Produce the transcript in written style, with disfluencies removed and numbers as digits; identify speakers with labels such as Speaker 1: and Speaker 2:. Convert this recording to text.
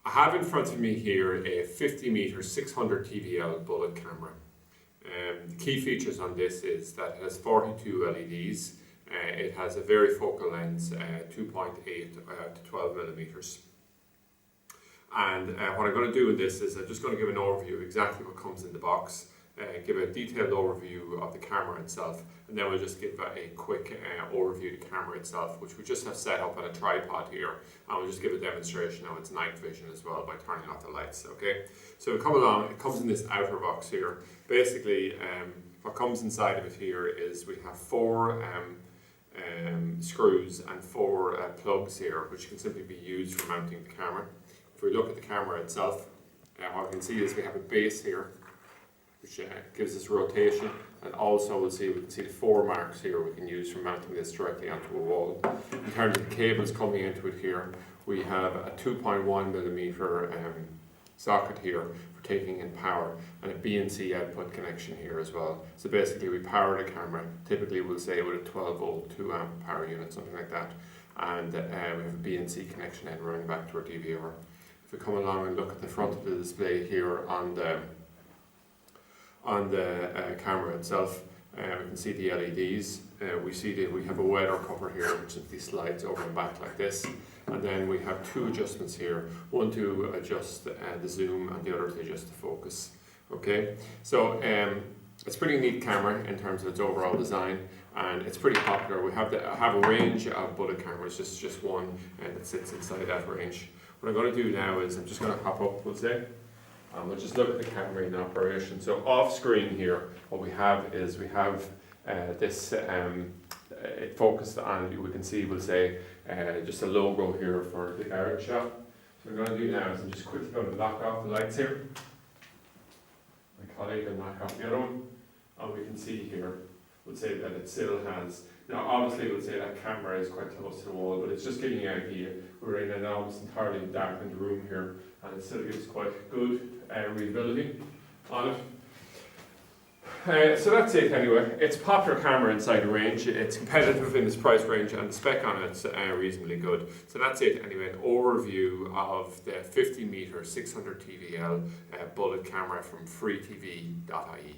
Speaker 1: I have in front of me here a 50 meter 600 TVL bullet camera. The key features on this is that it has 42 LEDs. It has a varifocal lens, 2.8 to 12 millimeters. And what I'm going to do with this is I'm just going to give an overview of exactly what comes in the box, give a detailed overview of the camera itself, and then we'll just give a quick overview of the camera itself, which we just have set up on a tripod here, and we'll just give a demonstration of its night vision as well by turning off the lights. Okay, so we come along, it comes in this outer box here. Basically, what comes inside of it here is we have 4 screws and 4 plugs here, which can simply be used for mounting the camera. If we look at the camera itself, what we can see is we have a base here, which gives us rotation, and also we can see the 4 marks here we can use for mounting this directly onto a wall. In terms of the cables coming into it here, we have a 2.1 millimeter socket here for taking in power, and a BNC output connection here as well. So basically we power the camera, typically we'll say with a 12 volt 2 amp power unit, something like that, and we have a BNC connection then running back to our DVR. If we come along and look at the front of the display here on the camera itself, we can see the LEDs. We have a weather cover here, which simply slides over and back like this. And then we have 2 adjustments here, one to adjust the zoom and the other to adjust the focus. Okay, so it's a pretty neat camera in terms of its overall design, and it's pretty popular. We have a range of bullet cameras, just one, and it sits inside that range. What I'm going to do now is I'm just going to hop up, we'll say, and we'll just look at the camera in operation. So off screen here, what we have is this, it focused on, we can see, we'll say, just a logo here for the garage shop. So what I'm going to do now is I'm just quickly going to lock off the lights here. My colleague will knock off the other one, and we can see here, we'll say that it still has, now obviously we'll say that camera is quite close to the wall, but it's just giving you an idea. We're in an almost entirely darkened room here, and it still gives quite good readability on it. So that's it anyway. It's a popular camera inside the range. It's competitive in its price range, and the spec on it's reasonably good. So that's it anyway, an overview of the 50 meter 600 TVL bullet camera from freetv.ie.